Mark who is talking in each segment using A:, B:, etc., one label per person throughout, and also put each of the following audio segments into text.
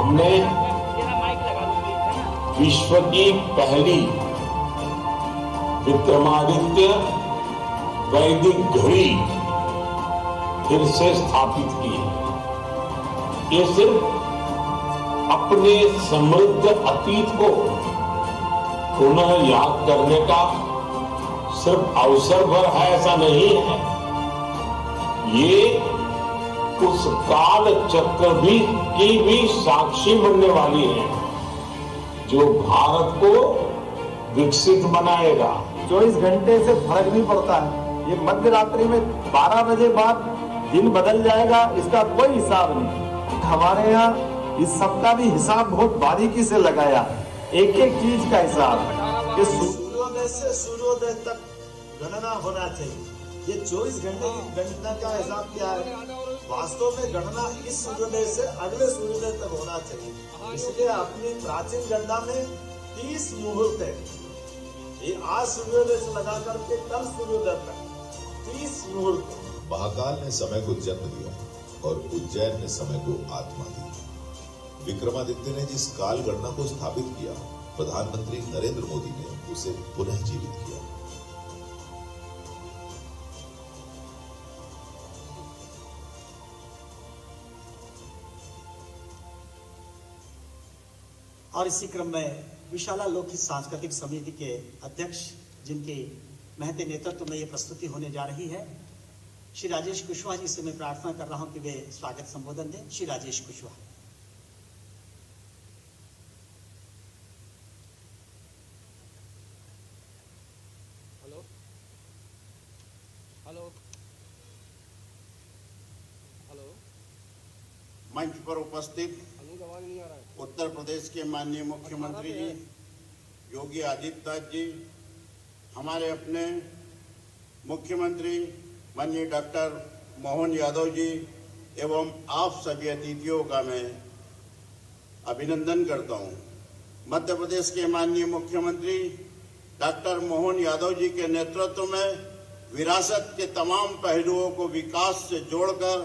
A: हमने विश्व की पहली विक्रमादित्य वैदिक घड़ी फिर से स्थापित की है। ये सिर्फ अपने समृद्ध अतीत को पुनः याद करने का सिर्फ अवसर भर है, ऐसा नहीं है। ये उस काल चक्र की भी साक्षी बनने वाली है जो भारत को विकसित बनाएगा।
B: 24 घंटे से फर्क नहीं पड़ता है। ये मध्य रात्रि में 12 बजे बाद दिन बदल जाएगा, इसका कोई हिसाब नहीं। हमारे यहाँ इस सबका भी हिसाब बहुत बारीकी से लगाया, एक एक चीज का हिसाब।
C: ये सूर्योदय से सूर्योदय तक गणना होना चाहिए। ये 24 घंटे की गणना का हिसाब क्या है? वास्तव में गणना इस सूर्योदय से अगले सूर्योदय तक होना चाहिए। इसलिए अपनी प्राचीन गणना में 30 मुहूर्त है। ये आज सूर्योदय से लगा करके कल सूर्योदय तक 30 मुहूर्त।
D: महाकाल ने समय को जन्म दिया और उज्जैन ने समय को आत्मा दी। विक्रमादित्य ने जिस काल गणना को स्थापित किया, प्रधानमंत्री नरेंद्र मोदी ने उसे पुनः जीवित किया।
E: और इसी क्रम में विशाला लोकहित सांस्कृतिक समिति के अध्यक्ष, जिनके महते नेतृत्व में ये प्रस्तुति होने जा रही है, श्री राजेश कुशवाहा जी से मैं प्रार्थना कर रहा हूं कि वे स्वागत संबोधन दें। श्री राजेश कुशवाहा।
F: मंच पर उपस्थित उत्तर प्रदेश के माननीय मुख्यमंत्री जी योगी आदित्यनाथ जी, हमारे अपने मुख्यमंत्री माननीय डॉक्टर मोहन यादव जी एवं आप सभी अतिथियों का मैं अभिनंदन करता हूं। मध्य प्रदेश के माननीय मुख्यमंत्री डॉक्टर मोहन यादव जी के नेतृत्व में विरासत के तमाम पहलुओं को विकास से जोड़कर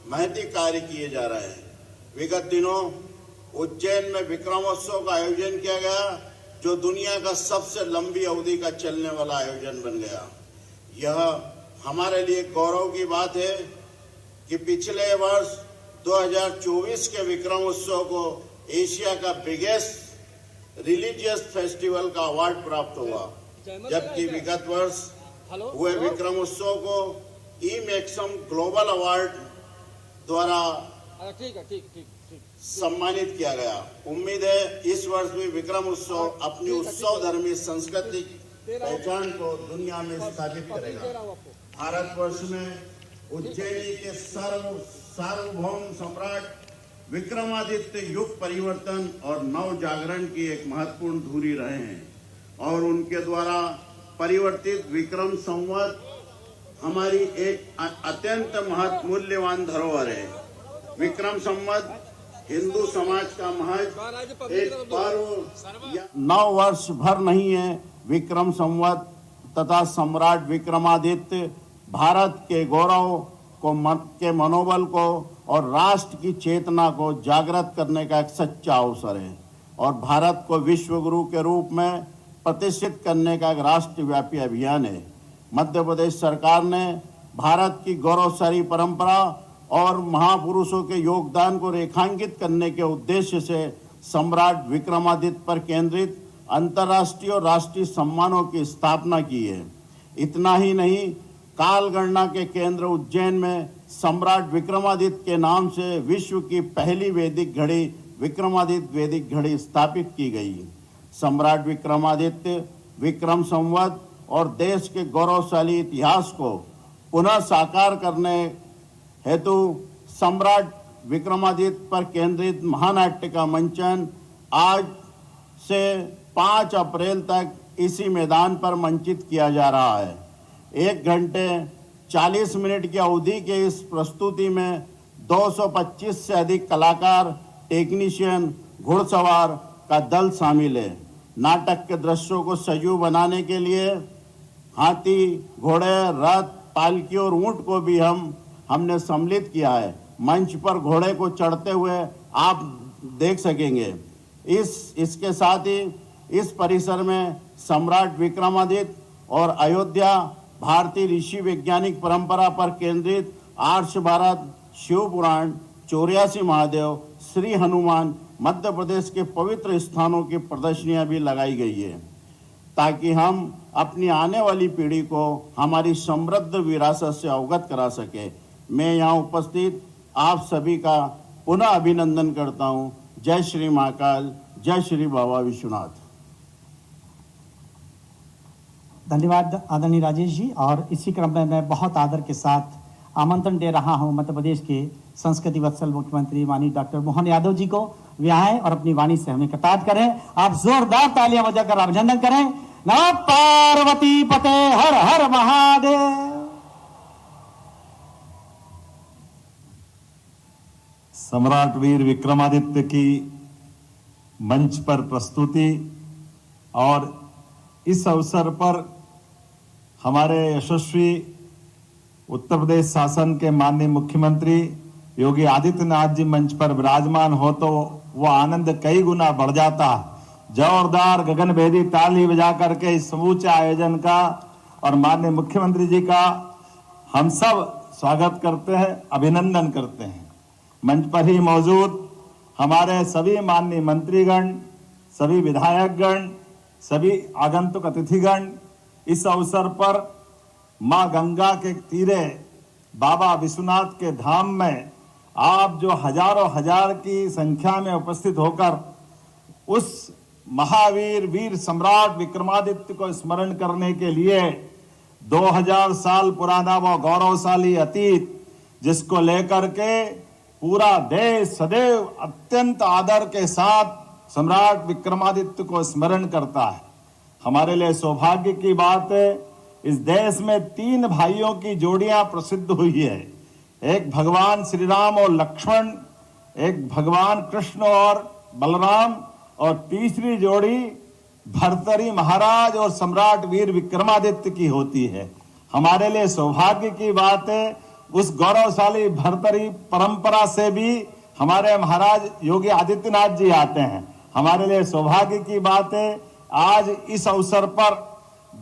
F: महती कार्य किए जा रहे हैं। विगत दिनों उज्जैन में विक्रमोत्सव का आयोजन किया गया, जो दुनिया का सबसे लंबी अवधि का चलने वाला आयोजन बन गया। यह हमारे लिए गौरव की बात है कि पिछले वर्ष 2024 के विक्रमोत्सव को एशिया का बिगेस्ट रिलीजियस फेस्टिवल का अवार्ड प्राप्त हुआ, जबकि विगत वर्ष हुए विक्रमोत्सव को ई-मैक्सम ग्लोबल अवार्ड द्वारा सम्मानित किया गया। उम्मीद है इस वर्ष भी विक्रम उत्सव अपनी उत्सव धर्मी सांस्कृतिक पहचान को दुनिया में स्थापित करेगा। भारतवर्ष में उज्जैनी के सार्वभौम सम्राट विक्रमादित्य युग परिवर्तन और नव जागरण की एक महत्वपूर्ण धुरी रहे हैं और उनके द्वारा परिवर्तित विक्रम संवत हमारी एक अत्यंत मूल्यवान धरोहर है। विक्रम संवत हिंदू समाज का महज एक पर्व 9 वर्ष भर नहीं है। विक्रम संवत तथा सम्राट विक्रमादित्य भारत के गौरव को के मनोबल को और राष्ट्र की चेतना को जागृत करने का एक सच्चा अवसर है और भारत को विश्व गुरु के रूप में प्रतिष्ठित करने का एक राष्ट्रव्यापी अभियान है। मध्य प्रदेश सरकार ने भारत की गौरवशाली परंपरा और महापुरुषों के योगदान को रेखांकित करने के उद्देश्य से सम्राट विक्रमादित्य पर केंद्रित अंतर्राष्ट्रीय और राष्ट्रीय सम्मानों की स्थापना की है। इतना ही नहीं, काल गणना के केंद्र उज्जैन में सम्राट विक्रमादित्य के नाम से विश्व की पहली वैदिक घड़ी विक्रमादित्य वैदिक घड़ी स्थापित की गई। सम्राट विक्रमादित्य विक्रम संवत और देश के गौरवशाली इतिहास को पुनः साकार करने हेतु सम्राट विक्रमादित्य पर केंद्रित महानाट्य का मंचन आज से 5 अप्रैल तक इसी मैदान पर मंचित किया जा रहा है। 1 घंटे 40 मिनट की अवधि के इस प्रस्तुति में 225 से अधिक कलाकार, टेक्नीशियन, घुड़सवार का दल शामिल है। नाटक के दृश्यों को सजीव बनाने के लिए हाथी, घोड़े, रथ, पालकी और ऊंट को भी हमने सम्मिलित किया है। मंच पर घोड़े को चढ़ते हुए आप देख सकेंगे। इसके साथ ही इस परिसर में सम्राट विक्रमादित्य और अयोध्या भारतीय ऋषि वैज्ञानिक परंपरा पर केंद्रित आर्ष भारत, शिव पुराण, 84 महादेव, श्री हनुमान, मध्य प्रदेश के पवित्र स्थानों की प्रदर्शनियां भी लगाई गई है, ताकि हम अपनी आने वाली पीढ़ी को हमारी समृद्ध विरासत से अवगत करा सके। मैं यहाँ उपस्थित आप सभी का पुनः अभिनंदन करता हूँ। जय श्री महाकाल, जय श्री बाबा विश्वनाथ।
E: धन्यवाद आदरणीय राजेश जी। और इसी क्रम में मैं बहुत आदर के साथ आमंत्रण दे रहा हूं मध्य प्रदेश के संस्कृति वत्सल मुख्यमंत्री माननीय डॉक्टर मोहन यादव जी को वे आए और अपनी वाणी से हमें कृतार्थ करें। आप जोरदार तालियां बजाकर अभिनंदन करें। नमः पार्वती पते, हर हर महादेव।
B: सम्राट वीर विक्रमादित्य की मंच पर प्रस्तुति और इस अवसर पर हमारे यशस्वी उत्तर प्रदेश शासन के माननीय मुख्यमंत्री योगी आदित्यनाथ जी मंच पर विराजमान हो तो वो आनंद कई गुना बढ़ जाता। जोरदार गगनभेदी ताली बजा करके इस समूचे आयोजन का और माननीय मुख्यमंत्री जी का हम सब स्वागत करते हैं, अभिनंदन करते हैं। मंच पर ही मौजूद हमारे सभी माननीय मंत्रीगण, सभी विधायकगण, सभी आगंतुक अतिथिगण, इस अवसर पर मां गंगा के तीरे बाबा विश्वनाथ के धाम में आप जो हजारों हजार की संख्या में उपस्थित होकर उस महावीर वीर सम्राट विक्रमादित्य को स्मरण करने के लिए 2000 साल पुराना वो गौरवशाली अतीत जिसको लेकर के पूरा देश सदैव अत्यंत आदर के साथ सम्राट विक्रमादित्य को स्मरण करता है। हमारे लिए सौभाग्य की बात है, इस देश में 3 भाइयों की जोड़ियां प्रसिद्ध हुई है। एक भगवान श्री राम और लक्ष्मण, एक भगवान कृष्ण और बलराम, और तीसरी जोड़ी भर्तरी महाराज और सम्राट वीर विक्रमादित्य की होती है। हमारे लिए सौभाग्य की बात है, उस गौरवशाली भर्तरी परंपरा से भी हमारे महाराज योगी आदित्यनाथ जी आते हैं। हमारे लिए सौभाग्य की बात है, आज इस अवसर पर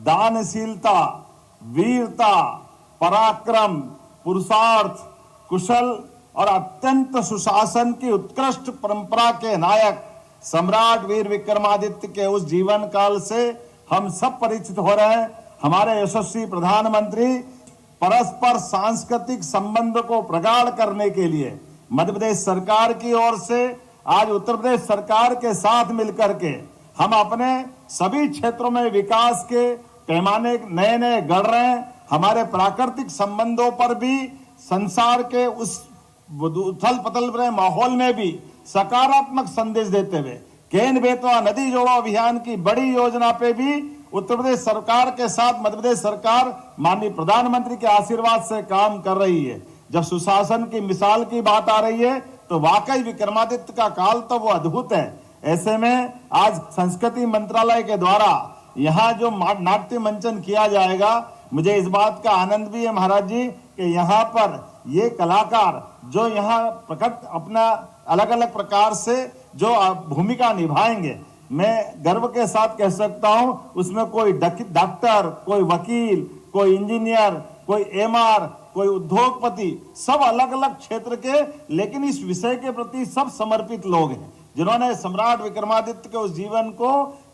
B: दानशीलता, वीरता, पराक्रम, पुरुषार्थ, कुशल और अत्यंत सुशासन की उत्कृष्ट परंपरा के नायक सम्राट वीर विक्रमादित्य के उस जीवन काल से हम सब परिचित हो रहे हैं। हमारे यशस्वी प्रधानमंत्री परस्पर सांस्कृतिक संबंध को प्रगाढ़ करने के लिए मध्य प्रदेश सरकार की ओर से आज उत्तर प्रदेश सरकार के साथ मिलकर के हम अपने सभी क्षेत्रों में विकास के पैमाने नए नए गढ़ रहे हैं। हमारे प्राकृतिक संबंधों पर भी संसार के उस उथल पथल भरे माहौल में भी सकारात्मक संदेश देते हुए केन बेतवा नदी जोड़ो अभियान की बड़ी योजना पे भी उत्तर प्रदेश सरकार के साथ मध्य प्रदेश सरकार माननीय प्रधानमंत्री के आशीर्वाद से काम कर रही है। जब सुशासन की मिसाल की बात आ रही है तो वाकई विक्रमादित्य का काल तो वो अद्भुत है। ऐसे में आज संस्कृति मंत्रालय के द्वारा यहाँ जो नाट्य मंचन किया जाएगा, मुझे इस बात का आनंद भी है महाराज जी कि यहाँ पर ये कलाकार जो यहाँ प्रकट अपना अलग अलग प्रकार से जो भूमिका निभाएंगे, मैं गर्व के साथ कह सकता हूं उसमें कोई डॉक्टर, कोई वकील, कोई इंजीनियर, कोई एमआर, कोई उद्योगपति, सब अलग अलग क्षेत्र के, लेकिन इस विषय के प्रति सब समर्पित लोग हैं जिन्होंने सम्राट विक्रमादित्य के उस जीवन को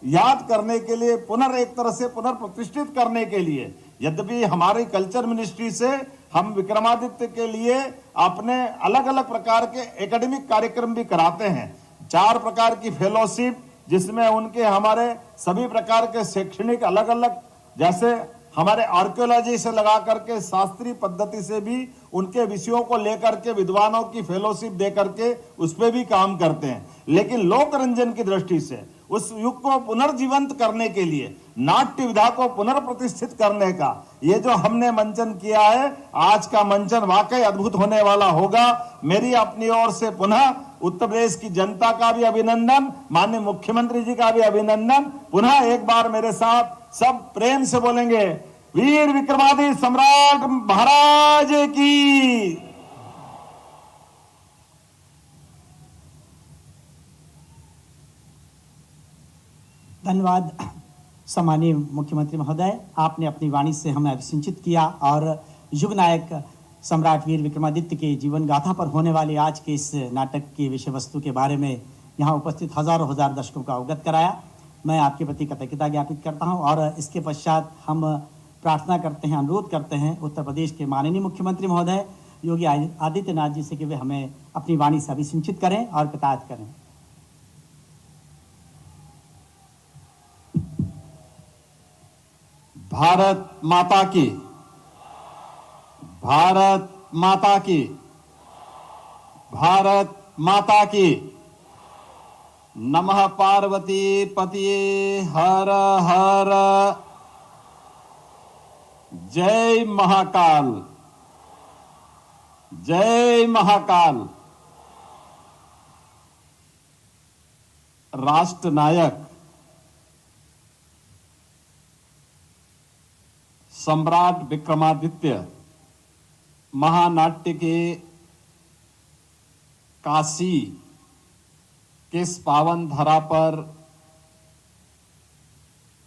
B: याद करने के लिए एक तरह से पुनर्प्रतिष्ठित करने के लिए, यद्यपि हमारी कल्चर मिनिस्ट्री से हम विक्रमादित्य के लिए अपने अलग अलग प्रकार के एकेडमिक कार्यक्रम भी कराते हैं। 4 प्रकार की फेलोशिप जिसमें उनके हमारे सभी प्रकार के शैक्षणिक अलग अलग, जैसे हमारे आर्कियोलॉजी से लगा करके शास्त्रीय पद्धति से भी उनके विषयों को लेकर के विद्वानों की फेलोशिप दे करके उस पर भी काम करते हैं। लेकिन लोक रंजन की दृष्टि से उस युग को पुनर्जीवंत करने के लिए, नाट्य विधा को पुनर्प्रतिष्ठित करने का ये जो हमने मंचन किया है, आज का मंचन वाकई अद्भुत होने वाला होगा। मेरी अपनी ओर से पुनः उत्तर प्रदेश की जनता का भी अभिनंदन, माननीय मुख्यमंत्री जी का भी अभिनंदन। पुनः एक बार मेरे साथ सब प्रेम से बोलेंगे, वीर विक्रमादित्य सम्राट महाराज की। 。 . 。 . 。 . 。 . 。 . 。 . 。 . . 。 . 。 . . 。 . 。 . 。 . 。 . 。 . 。 . 。 . 。 . 。 . 。 . 。 . 。 。 . 。 。 . 。 . 。 . 。 . 。 . 。 .
E: जी। धन्यवाद सम्मानीय मुख्यमंत्री महोदय, आपने अपनी वाणी से हमें अभिसिंचित किया और युग नायक सम्राट वीर विक्रमादित्य के जीवन गाथा पर होने वाले आज के इस नाटक की विषय वस्तु के बारे में यहाँ उपस्थित हजारों हजार दर्शकों को अवगत कराया। मैं आपके प्रति कृतज्ञता ज्ञापित करता हूँ और इसके पश्चात हम प्रार्थना करते हैं, अनुरोध करते हैं उत्तर प्रदेश के माननीय मुख्यमंत्री महोदय योगी आदित्यनाथ जी से कि वे हमें अपनी वाणी से अभिसिंचित करें और कृतार्थ करें।
B: भारत माता की, भारत माता की, भारत माता की। नमः पार्वती पतिये हर हर। जय महाकाल, जय महाकाल। राष्ट्र नायक सम्राट विक्रमादित्य महानाट्य के काशी के इस पावन धरा पर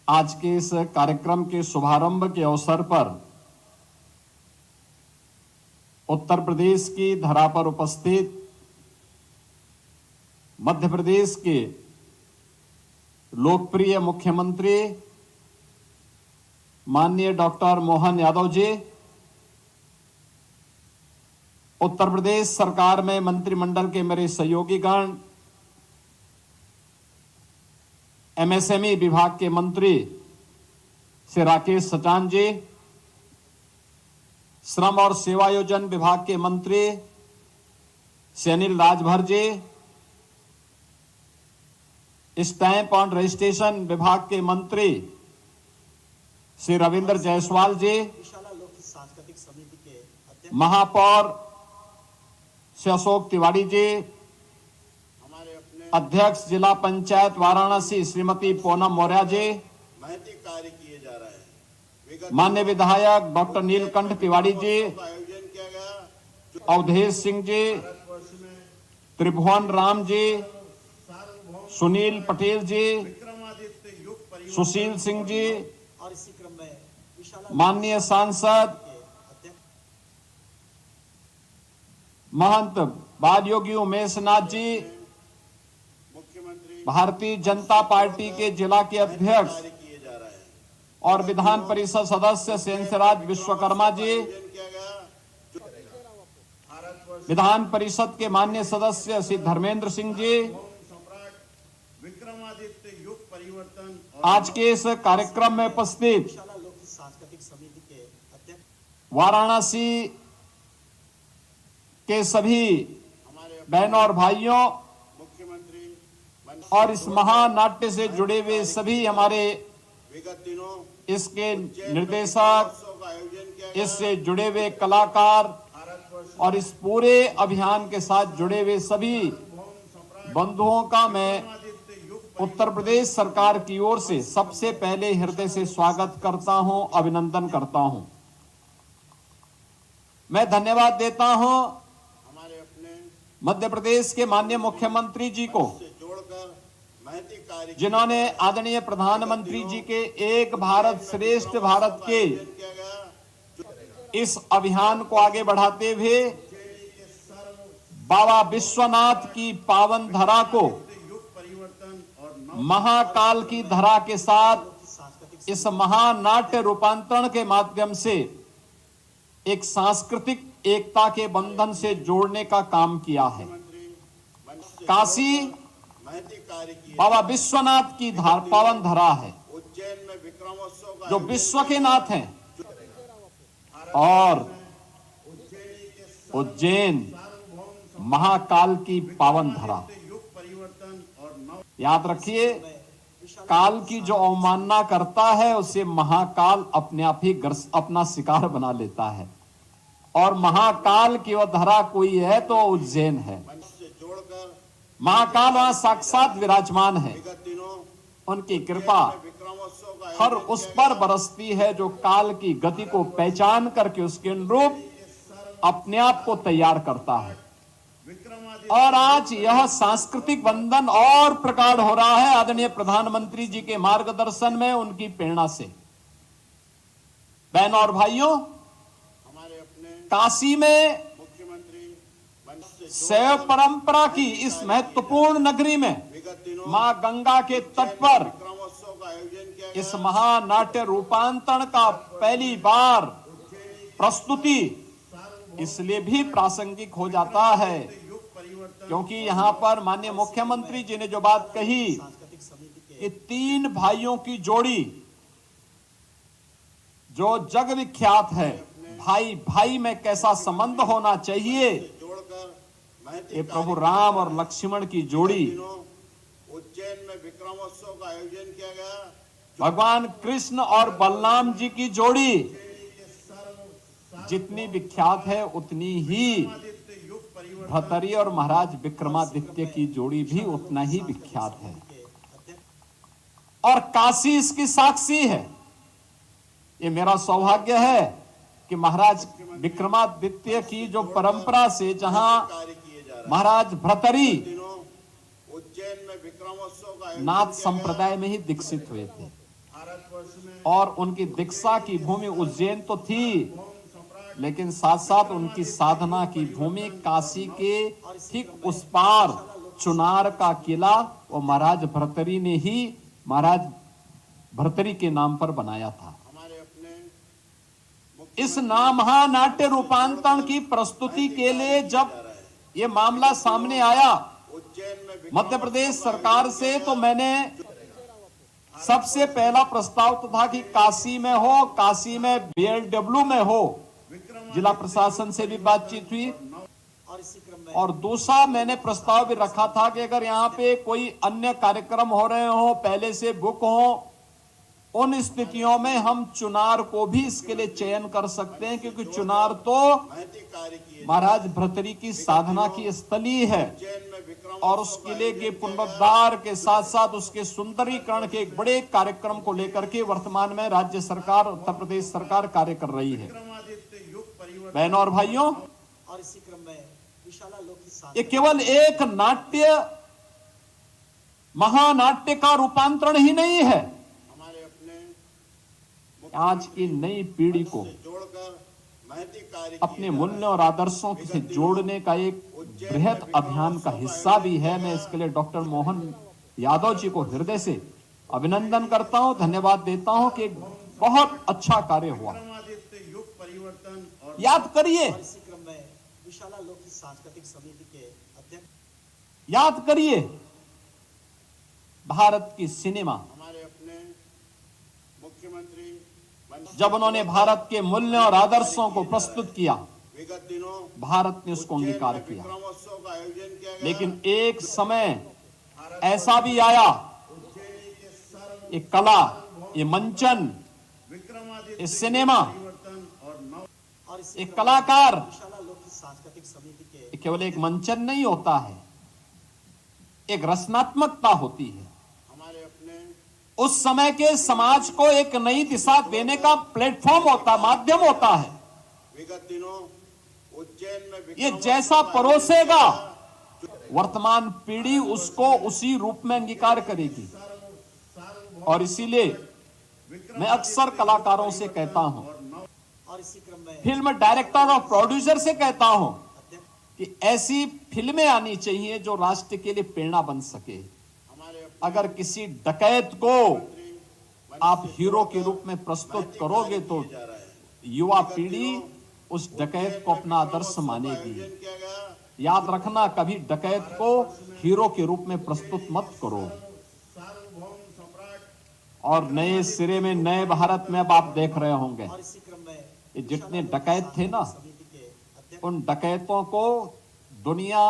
B: आज के इस कार्यक्रम के शुभारंभ के अवसर पर उत्तर प्रदेश की धरा पर उपस्थित मध्य प्रदेश के लोकप्रिय मुख्यमंत्री माननीय डॉक्टर मोहन यादव जी, उत्तर प्रदेश सरकार में मंत्रिमंडल के मेरे सहयोगीगण, एमएसएमई विभाग के मंत्री श्री राकेश सचान जी, श्रम और सेवायोजन विभाग के मंत्री श्री अनिल राजभर जी, स्टैंप और रजिस्ट्रेशन विभाग के मंत्री श्री रविंद्र जायसवाल जी,
E: विशाला लोक सांस्कृतिक समिति के अध्यक्ष
B: महापौर श्री अशोक तिवारी जी,
F: हमारे अपने
B: अध्यक्ष जिला पंचायत वाराणसी श्रीमती पूनम मौर्य जी,
F: महती कार्य किए जा रहे हैं। विगत
B: माननीय विधायक डॉक्टर नीलकंठ तिवारी जी,
F: का आयोजन किया गया।
B: अवधेश सिंह जी,
F: भारतवर्ष में
B: त्रिभुवन राम जी,
F: सार्वभौम
B: सुनील पटेल जी,
F: विक्रमादित्य युग परिवर्तन
B: सुशील सिंह जी,
E: और इसी क्रम में विशाला
B: माननीय सांसद
E: के अध्यक्ष
B: महंत बाल योगी उमेश नाथ जी,
F: मुख्यमंत्री
B: भारतीय जनता पार्टी के जिला के अध्यक्ष
F: कार्य किए जा रहे हैं।
B: और विधान परिषद सदस्य सेंसराज विश्वकर्मा जी,
F: आयोजन किया गया। भारतवर्ष
B: विधान परिषद के माननीय सदस्य श्री धर्मेंद्र सिंह जी,
F: सम्राट विक्रमादित्य युग परिवर्तन और
B: आज के इस कार्यक्रम में उपस्थित
E: विशाला लोक सांस्कृतिक समिति के अध्यक्ष
B: वाराणसी के सभी
F: हमारे
B: बहनों और भाइयों
F: मुख्यमंत्री
B: और इस महानाट्य से जुड़े हुए सभी हमारे
F: विगत दिनों
B: इसके निर्देशक,
F: उत्सव का आयोजन किया गया।
B: इससे जुड़े हुए कलाकार
F: भारतवर्ष
B: और इस पूरे अभियान के साथ जुड़े हुए सभी बंधुओं का मैं
F: विक्रमादित्य युग
B: उत्तर प्रदेश सरकार की ओर से सबसे पहले हृदय से स्वागत करता हूं, अभिनंदन करता हूं। मैं धन्यवाद देता हूं
F: हमारे अपने
B: मध्य प्रदेश के माननीय मुख्यमंत्री जी को,
F: से जोड़कर महती कार्य
B: जिन्होंने आदरणीय प्रधानमंत्री जी के एक भारत श्रेष्ठ भारत के
F: किया गया।
B: इस अभियान को आगे बढ़ाते हुए बाबा विश्वनाथ की पावन धरा को
F: युग परिवर्तन और नव
B: महाकाल की धरा के साथ
E: सांस्कृतिक
B: इस महानाट्य रूपांतरण के माध्यम से एक सांस्कृतिक एकता के बंधन से जोड़ने का काम किया है। काशी
F: महती कार्य किए।
B: बाबा विश्वनाथ की पावन धरा है,
F: उज्जैन में विक्रमोत्सव का
B: जो विश्व के नाथ हैं, और उज्जैन महाकाल की पावन धरा।
F: युग परिवर्तन और नव
B: याद रखिए, काल की जो अवमानना करता है उसे महाकाल अपने आप ही अपना शिकार बना लेता है, और महाकाल की वह धरा कोई है तो उज्जैन है।
F: से जोड़कर
B: महाकाल वहां साक्षात विराजमान है,
F: विगत दिनों
B: उनकी कृपा
F: विक्रमोत्सव का
B: हर उस पर बरसती है जो काल की गति को पहचान करके उसके अनुरूप अपने आप को तैयार करता है।
F: विक्रमादित्य
G: और आज यह सांस्कृतिक बंधन और प्रगाढ़ हो रहा है आदरणीय प्रधानमंत्री जी के मार्गदर्शन में, उनकी प्रेरणा से। बहनों और भाइयों,
F: हमारे अपने
G: काशी में
F: मुख्यमंत्री
G: शैव परंपरा की इस महत्वपूर्ण नगरी में
F: विगत दिनों
G: मां गंगा के तट पर
F: विक्रमोत्सव का आयोजन किया
G: इस महानाट्य रूपांतरण का पहली बार प्रस्तुति इसलिए भी प्रासंगिक हो जाता है क्योंकि यहाँ पर माननीय मुख्यमंत्री जी ने जो बात कही कि 3 भाइयों की जोड़ी जो जग विख्यात है, भाई भाई में कैसा संबंध होना चाहिए,
F: जोड़कर
G: ये प्रभु राम और लक्ष्मण की जोड़ी,
F: उज्जैन में विक्रमोत्सव का आयोजन किया गया।
G: भगवान कृष्ण और बलराम जी की जोड़ी जितनी विख्यात है उतनी ही भर्तरी और महाराज विक्रमादित्य की जोड़ी भी उतना ही विख्यात है और काशी इसकी साक्षी है। ये मेरा सौभाग्य है कि महाराज विक्रमादित्य की जो परंपरा से जहां महाराज भर्तरी
F: उज्जैन में विक्रमोत्सव का
G: नाथ संप्रदाय में ही दीक्षित हुए थे और उनकी दीक्षा की भूमि उज्जैन तो थी, लेकिन साथ साथ उनकी साधना की भूमि काशी के ठीक उस पार चुनार का किला वो महाराज भर्तरी ने ही महाराज भर्तरी के नाम पर बनाया था।
F: हमारे अपने
G: इस महानाट्य रूपांतरण की प्रस्तुति के लिए जब ये मामला सामने आया
F: उज्जैन में
G: मध्य प्रदेश सरकार से, तो मैंने सबसे पहला प्रस्ताव तो था कि काशी में हो, काशी में BLW में हो, जिला प्रशासन से भी बातचीत हुई
E: और इसी क्रम में
G: और दूसरा मैंने प्रस्ताव भी रखा था कि अगर यहाँ पे कोई अन्य कार्यक्रम हो रहे हो, पहले से बुक हो, उन स्थितियों में हम चुनार को भी इसके लिए चयन कर सकते हैं क्योंकि चुनार तो
F: महती कार्य किए।
G: महाराज भर्तरी की साधना की स्थली है
F: उज्जैन में विक्रम
G: और उस किले के पुनरुद्धार के साथ साथ उसके सुंदरीकरण के एक बड़े कार्यक्रम को लेकर के वर्तमान में राज्य सरकार, उत्तर प्रदेश सरकार कार्य कर रही है। बहनों और भाइयों,
E: और इसी क्रम में विशाला लोक
G: ये केवल एक नाट्य महानाट्य का रूपांतरण ही नहीं है,
F: हमारे अपने
G: आज की नई पीढ़ी को
F: जोड़कर महती कार्य
G: अपने मूल्य और आदर्शों से जोड़ने का एक बृहद अभियान का हिस्सा भी है। मैं इसके लिए डॉक्टर मोहन यादव जी को हृदय से अभिनंदन करता हूं, धन्यवाद देता हूं कि बहुत अच्छा कार्य हुआ। याद करिए,
E: और इसी क्रम में विशाला लोक सांस्कृतिक समिति के अध्यक्ष
G: याद करिए भारत की सिनेमा
F: हमारे अपने मुख्यमंत्री
G: जब उन्होंने भारत के मूल्य और आदर्शों को प्रस्तुत किया,
F: विगत दिनों
G: भारत ने उसको अंगीकार किया,
F: विक्रमोत्सव का आयोजन किया गया।
G: लेकिन एक समय ऐसा भी आया, ये कला, ये मंचन, ये सिनेमा,
E: और इसी
G: एक कलाकार
E: विशाला लोक सांस्कृतिक समिति के
G: ये केवल एक मंचन नहीं होता है, एक रचनात्मकता होती है।
F: हमारे अपने
G: उस समय के समाज को एक नई दिशा देने का प्लेटफॉर्म होता, माध्यम होता है।
F: विगत दिनों उज्जैन में
G: ये जैसा परोसेगा वर्तमान पीढ़ी उसको उसी रूप में अंगीकार करेगी और इसीलिए मैं अक्सर कलाकारों से कहता हूं,
E: और इसी क्रम में
G: फिल्म डायरेक्टर और प्रोड्यूसर से कहता हूं कि ऐसी फिल्में आनी चाहिए जो राष्ट्र के लिए प्रेरणा बन सके।
F: हमारे
G: अगर किसी डकैत को आप हीरो के रूप में प्रस्तुत करोगे तो युवा पीढ़ी उस डकैत को अपना आदर्श मानेगी।
F: किया गया।
G: याद रखना, कभी डकैत को हीरो के रूप में प्रस्तुत मत करो। और नए सिरे में नए भारत में अब आप देख रहे होंगे
E: और इसी क्रम में
G: ये जितने डकैत थे ना,
E: समिति के अध्यक्ष
G: उन डकैतों को दुनिया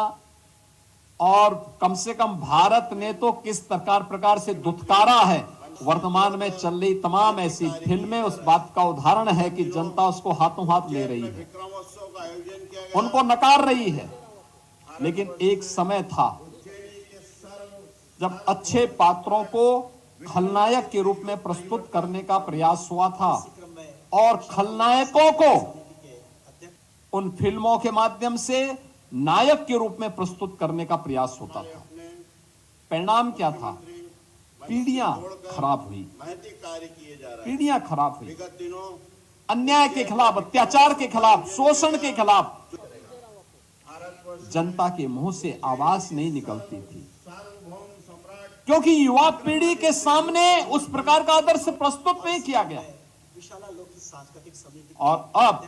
G: और कम से कम भारत ने तो किस प्रकार से दुत्कारा है। वर्तमान में चल रही तमाम ऐसी फिल्में उस बात का उदाहरण है कि जनता उसको हाथों हाथ ले रही है,
F: विक्रमोत्सव का आयोजन किया गया।
G: उनको नकार रही है। लेकिन एक समय था जब अच्छे पात्रों को खलनायक के रूप में प्रस्तुत करने का प्रयास हुआ था
E: क्रम में
G: और खलनायकों को
E: के अध्यक्ष
G: उन फिल्मों के माध्यम से नायक के रूप में प्रस्तुत करने का प्रयास होता था। परिणाम क्या था? पीढ़ियां खराब हुई,
F: महती कार्य किए जा रहे हैं।
G: पीढ़ियां खराब हुई।
F: विगत दिनों
G: अन्याय के खिलाफ, अत्याचार के खिलाफ, शोषण के खिलाफ
F: भारतवर्ष
G: जनता के मुंह से आवाज नहीं निकलती थी,
F: सार्वभौम सम्राट
G: क्योंकि युवा पीढ़ी के सामने उस प्रकार का आदर्श प्रस्तुत नहीं किया गया।
E: विशाला लोकहित सांस्कृतिक समिति
G: और अब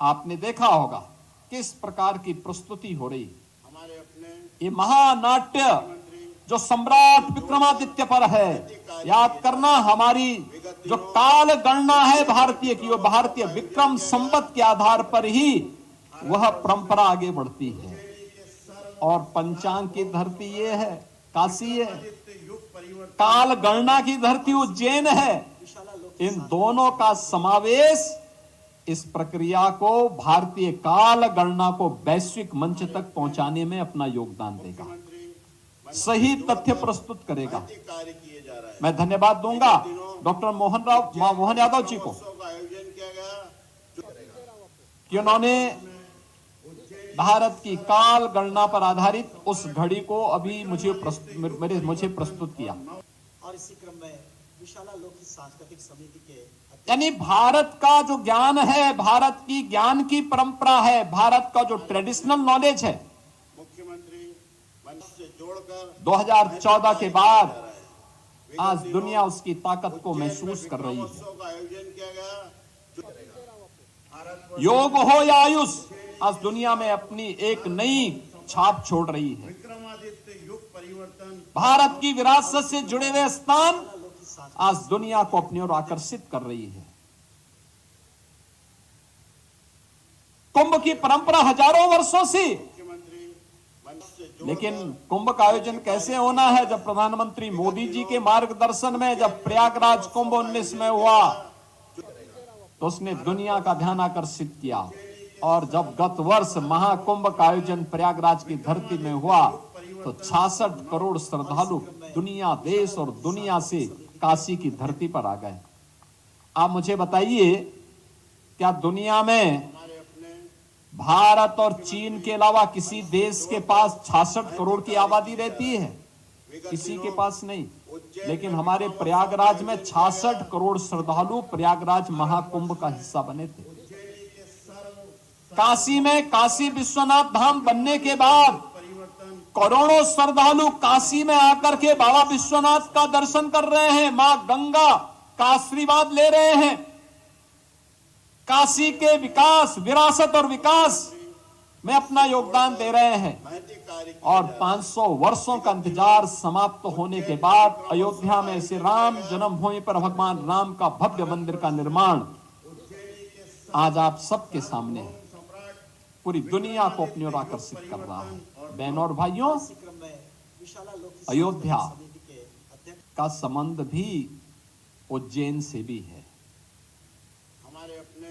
G: आपने देखा होगा किस प्रकार की प्रस्तुति हो रही।
F: हमारे अपने
G: ये महानाट्य जो सम्राट विक्रमादित्य पर है, याद करना हमारी जो काल गणना है भारतीय की, वो भारतीय विक्रम संवत के आधार पर ही वह परंपरा आगे बढ़ती है। और पंचांग की धरती ये है, काशी है,
F: युग परिवर्तन
G: काल गणना की धरती उज्जैन है। इन दोनों का समावेश इस प्रक्रिया को, भारतीय काल गणना को वैश्विक मंच तक पहुंचाने में अपना योगदान देगा, सही तथ्य प्रस्तुत करेगा।
F: कार्य किए जा रहे हैं।
G: मैं धन्यवाद दूंगा डॉक्टर मोहन यादव जी को
F: उत्सव का आयोजन किया गया
G: कि उन्होंने भारत की काल गणना पर आधारित उस घड़ी को अभी मुझे प्रस्तुत किया।
E: और इसी क्रम में विशाला लोकहित सांस्कृतिक समिति के
G: यानी भारत का जो ज्ञान है, भारत की ज्ञान की परंपरा है, भारत का जो ट्रेडिशनल नॉलेज है,
F: मुख्यमंत्री मंच से जोड़कर
G: 2014 के बाद आज दुनिया उसकी ताकत को महसूस कर रही है।
F: उत्सव का आयोजन किया गया। भारतवर्ष
G: योग हो या आयुष, आज दुनिया में अपनी एक नई छाप छोड़ रही है।
F: विक्रमादित्य युग परिवर्तन
G: भारत की विरासत से जुड़े हुए स्थान आज दुनिया को अपनी ओर आकर्षित कर रही है। कुंभ की परंपरा हजारों वर्षों से,
F: मुख्यमंत्री मंच से जोड़कर
G: लेकिन कुंभ का आयोजन कैसे होना है? जब प्रधानमंत्री मोदी जी के मार्गदर्शन में जब प्रयागराज कुंभ 19 में हुआ तो उसने दुनिया का ध्यान आकर्षित किया। और जब गत वर्ष महाकुंभ का आयोजन प्रयागराज की धरती में हुआ तो 66 करोड़ श्रद्धालु दुनिया, देश और दुनिया से काशी की धरती पर आ गए। आप मुझे बताइए, क्या दुनिया में
F: हमारे अपने
G: भारत और चीन के अलावा किसी देश के पास 66 करोड़ की आबादी रहती है? किसी के पास नहीं। लेकिन हमारे प्रयागराज में 66 करोड़ श्रद्धालु प्रयागराज महाकुंभ का हिस्सा बने थे। काशी में काशी विश्वनाथ धाम बनने के बाद करोड़ों श्रद्धालु काशी में आकर के बाबा विश्वनाथ का दर्शन कर रहे हैं, मां गंगा का आशीर्वाद ले रहे हैं। काशी के विकास, विरासत और विकास में अपना योगदान दे रहे हैं।
F: महती कार्य
G: और 500 वर्षों का इंतजार समाप्त होने के बाद अयोध्या में श्री राम जन्मभूमि पर भगवान राम का भव्य मंदिर का निर्माण आज आप सबके सामने है। पूरी दुनिया को अपनी ओर आकर्षित कर रहा है। बहनों और भाइयों,
E: इसी क्रम में विशाला लोकहित
G: अयोध्या
E: सांस्कृतिक समिति के अध्यक्ष
G: का संबंध भी उज्जैन से भी है।
F: हमारे अपने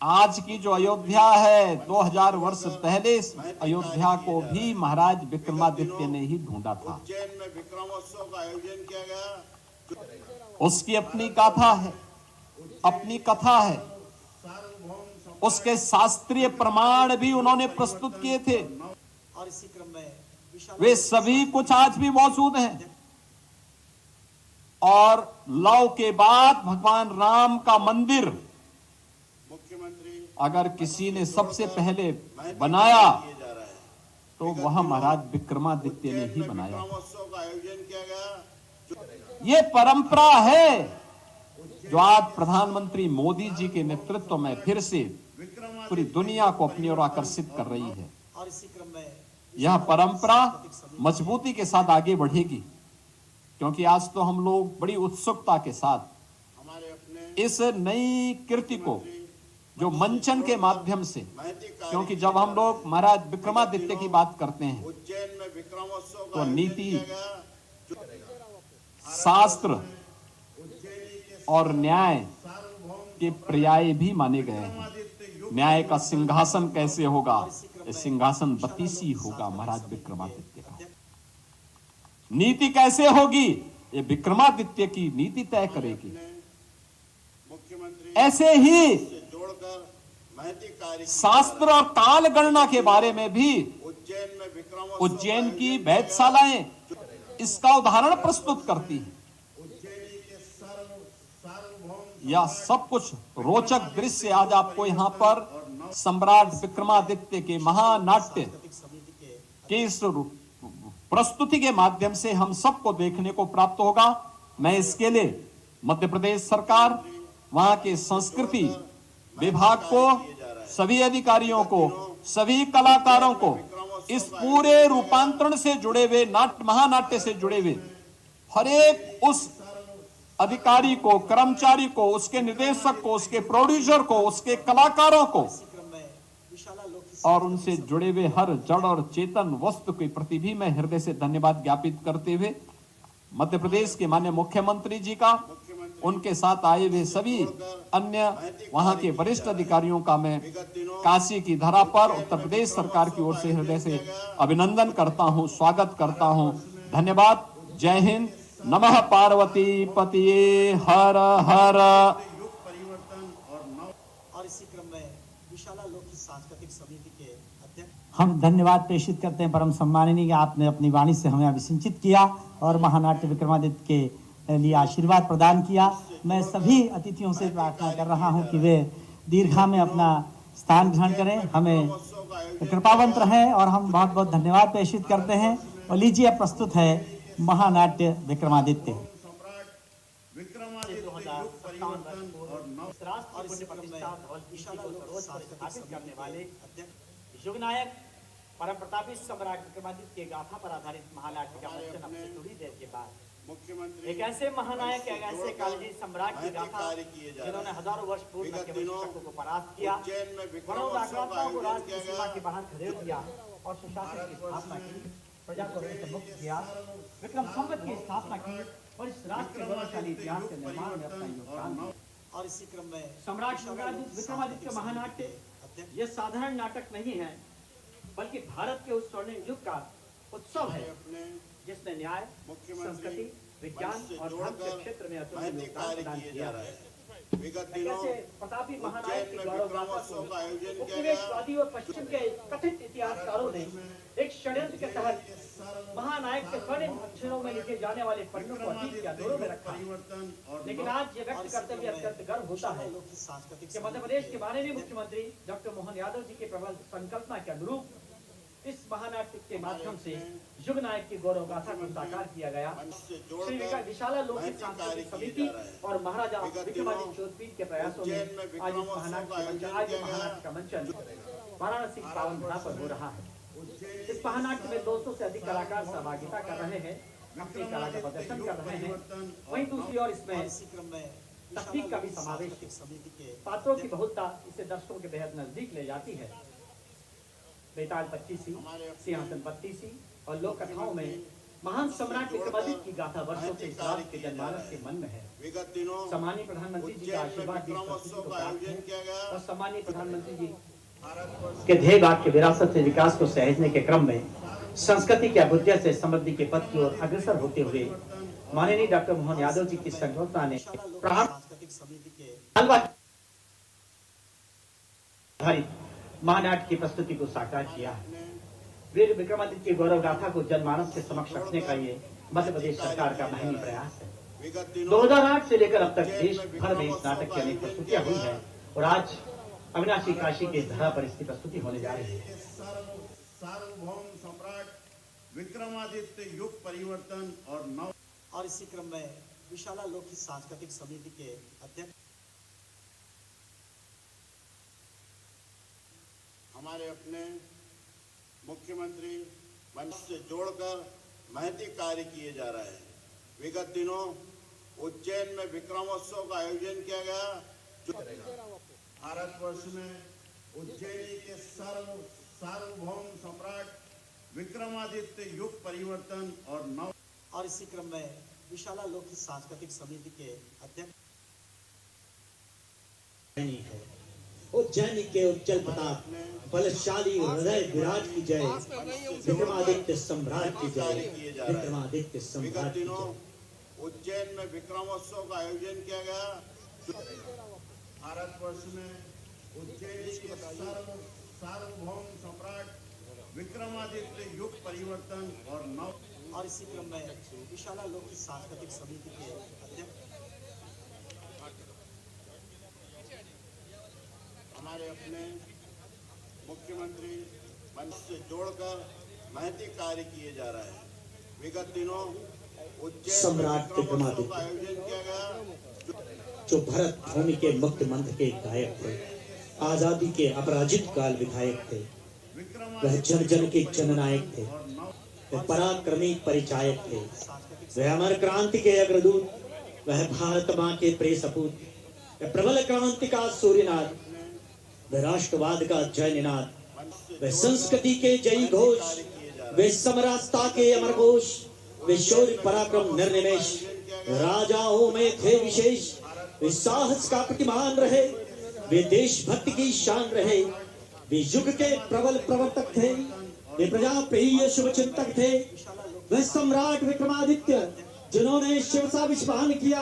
G: आज की जो अयोध्या है, 2000 वर्ष पहले इस अयोध्या को भी महाराज विक्रमादित्य ने ही ढूंढा था।
F: उज्जैन में विक्रमोत्सव का आयोजन किया गया।
G: उसकी अपनी गाथा है, अपनी कथा है, उसके शास्त्रीय प्रमाण भी उन्होंने प्रस्तुत किए थे।
E: और इसी क्रम में विशाला
G: वे सभी कुछ आज भी मौजूद हैं। और लव के बाद भगवान राम का मंदिर
F: मुख्यमंत्री
G: अगर किसी ने सबसे पहले बनाया
F: किए जा रहा है।
G: तो वह महाराज विक्रमादित्य ने ही बनाया।
F: विक्रमोत्सव का आयोजन किया गया।
G: ये परंपरा है जो आज प्रधानमंत्री मोदी जी के नेतृत्व में फिर से पूरी दुनिया को अपनी ओर आकर्षित कर रही है।
E: और इसी क्रम में
G: यह परंपरा मजबूती के साथ आगे बढ़ेगी, क्योंकि आज तो हम लोग बड़ी उत्सुकता के साथ
F: हमारे अपने
G: इस नई कृति को जो मंचन के माध्यम से,
F: महती कार्य
G: क्योंकि जब हम लोग महाराज विक्रमादित्य की बात करते हैं
F: उज्जैन में विक्रमोत्सव का
G: तो
F: आयोजन
G: नीति,
F: किया गया।
G: शास्त्र और न्याय के पर्याय भी माने गए हैं। न्याय का सिंहासन कैसे होगा? ये सिंहासन बतीसी होगा महाराज विक्रमादित्य का। नीति कैसे होगी? ये विक्रमादित्य की नीति तय करेगी।
F: मुख्यमंत्री
G: ऐसे ही
F: से जोड़कर महती कार्य
G: शास्त्र और काल गणना के बारे में भी
F: उज्जैन में विक्रम
G: उज्जैन की वेधशालाएं इसका उदाहरण प्रस्तुत करती हैं।
F: उज्जैनी के सार्वभौम
G: यह सब कुछ रोचक दृश्य आज आपको यहाँ पर सम्राट विक्रमादित्य के महानाट्य की इस प्रस्तुति के माध्यम से हम सबको देखने को प्राप्त होगा। मैं इसके लिए मध्य प्रदेश सरकार, वहां के संस्कृति विभाग को, सभी अधिकारियों को, सभी कलाकारों को इस पूरे रूपांतरण से जुड़े हुए महानाट्य से जुड़े हुए हर एक उस अधिकारी को, कर्मचारी को, उसके निर्देशक को, उसके प्रोड्यूसर को, उसके कलाकारों को और उनसे जुड़े हुए हर जड़ और चेतन वस्तु के प्रति भी मैं हृदय से धन्यवाद ज्ञापित करते हुए मध्य प्रदेश के माननीय मुख्यमंत्री जी का, उनके साथ आए हुए सभी अन्य वहां के वरिष्ठ अधिकारियों का मैं काशी की धरा पर उत्तर प्रदेश सरकार की ओर से हृदय से अभिनंदन करता हूं, स्वागत करता हूं। धन्यवाद। जय हिंद। नमः पार्वती पतिये हर हर।
E: और इसी क्रम में विशाला लोकहित सांस्कृतिक समिति के अध्यक्ष
H: हम धन्यवाद प्रेषित करते हैं परम सम्माननीय, आपने अपनी वाणी से हमें अभिसिंचित किया और महानाट्य विक्रमादित्य के लिए आशीर्वाद प्रदान किया। मैं सभी अतिथियों से प्रार्थना कर रहा हूं कि वे दीर्घा में अपना स्थान ग्रहण करें, हमें कृपावंत रहें और हम बहुत बहुत धन्यवाद प्रेषित करते हैं। और लीजिए प्रस्तुत है महानाट्य विक्रमादित्य।
E: करने वाले युग नायक परम प्रतापी सम्राट विक्रमादित्य के गाथा पर आधारित महानाट्य का मंचन अब से थोड़ी देर के बाद
F: मुख्यमंत्री
E: एक ऐसे महानायक, एक ऐसे कालजी सम्राट की गाथा जिन्होंने हजारों वर्ष पूर्व के वंशजों को परास्त किया, वरुण आक्रांताओं को राज की सीमा के बाहर खड़े दिया और सुशासन की स्थापना की, प्रजा को से मुक्त किया, विक्रम संवत की स्थापना की और इस राष्ट्र के गौरवशाली इतिहास के निर्माण में अपना योगदान दिया। और इसी क्रम में सम्राट विक्रमादित्य महानाट्य यह साधारण नाटक नहीं है, बल्कि भारत के उस स्वर्णिम युग का उत्सव है जिसने न्याय, संस्कृति, विज्ञान और धर्म के क्षेत्र में अतुलनीय योगदान प्रदान किया है। ऐसे प्रतापी महानायक की गौरव गाथा को उपनिवेशवादी और पश्चिम के कथित इतिहासकारों ने एक षड्यंत्र के तहत महानायक के स्वर्णिम अक्षरों में लिखे जाने वाले पन्नों को अतीत के अधूरों में रखा। लेकिन आज ये व्यक्त करते हुए अत्यंत गर्व होता है कि मध्य प्रदेश के माननीय मुख्यमंत्री डॉक्टर मोहन यादव जी के प्रबल संकल्पना के अनुरूप इस महानाट्य के माध्यम से युग नायक की गौरव गाथा को साकार किया गया। श्री विशाला लोकहित सांस्कृतिक समिति और महाराजा विक्रमादित्य ज्योतिपीठ के प्रयासों में आज महानाट्य का मंचन वाराणसी की पावन धरा पर हो रहा है। इस महानाट्य में 200 से अधिक कलाकार सहभागिता कर रहे हैं, अपनी कला का प्रदर्शन कर रहे हैं। वहीं दूसरी ओर इसमें तकनीक का भी समावेश है। पात्रों की बहुलता इसे दर्शकों के बेहद नजदीक ले जाती है। बेताल 25वीं, सिंहासन 32वीं और लोक कथाओं में महान सम्राट विक्रमादित्य की गाथा वर्षों से इस राज्य के जनमानस के मन में है। सम्मानीय प्रधानमंत्री जी का आशीर्वाद और सम्मानीय प्रधानमंत्री जी के ध्येय वाक्य विरासत से विकास को सहेजने के क्रम में संस्कृति के अभ्युदय से समृद्धि के पथ की ओर अग्रसर होते हुए माननीय डॉक्टर मोहन यादव जी की संकल्पना ने महानाट्य की प्रस्तुति को साकार किया है। वीर विक्रमादित्य की गौरव गाथा को जनमानस के समक्ष रखने का ये मध्य प्रदेश सरकार का महंगी प्रयास है। 2008 से लेकर अब तक देश भर में इस नाटक की अनेक प्रस्तुतियां हुई है और आज अविनाशी काशी के धरा पर इसकी प्रस्तुति होने जा रही है।
F: सार्वभौम सम्राट विक्रमादित्य युग परिवर्तन और
E: इसी क्रम में विशाला लोकहित सांस्कृतिक समिति के अध्यक्ष
F: हमारे अपने मुख्यमंत्री मंच से जोड़कर महती कार्य किए जा रहे हैं। विगत दिनों उज्जैन में विक्रमोत्सव का आयोजन किया गया जो भारतवर्ष में उज्जैनी के सार्वभौम सम्राट विक्रमादित्य युग परिवर्तन
E: और इसी क्रम में विशाला लोकहित सांस्कृतिक समिति के अध्यक्ष
I: उज्जैन के उज्जवल प्रताप बलशाली हृदय विराट की जय, विक्रमादित्य सम्राट की जय, विक्रमादित्य सम्राट की जय।
F: उज्जैन में विक्रमोत्सव का आयोजन किया गया जो भारतवर्ष में उज्जैन के सार्वभौम सम्राट विक्रमादित्य युग परिवर्तन
E: और इसी क्रम में विशाला लोक सांस्कृतिक समिति के अध्यक्ष
F: हमारे अपने मुख्यमंत्री मंच से जोड़कर महती कार्य किए जा रहे हैं। विगत दिनों उज्जैन
I: सम्राट विक्रमादित्य
F: का आयोजन किया गया,
I: जो भरत भूमि के मुक्त मंत्र के गायक थे, आजादी के अपराजित काल विधायक थे, वह जन जन के जननायक थे, वह पराक्रमी परिचायक थे, वह अमर क्रांति के अग्रदूत, वह भारत मां के प्रिय सपूत, वह प्रबल क्रांति का सूर्यनाद, वह राष्ट्रवाद का जय निनाद, वह संस्कृति के जय घोष, वे समरसता के अमर घोष, वे शौर्य पराक्रम निर्निमेष, राजाओं में थे विशेष, वे साहस का प्रतिमान रहे, वे देशभक्ति की शान रहे, वे युग के प्रबल प्रवर्तक थे, वे प्रजा प्रिय शुभ चिंतक थे। वह सम्राट विक्रमादित्य जिन्होंने शिव सा विश्वान किया,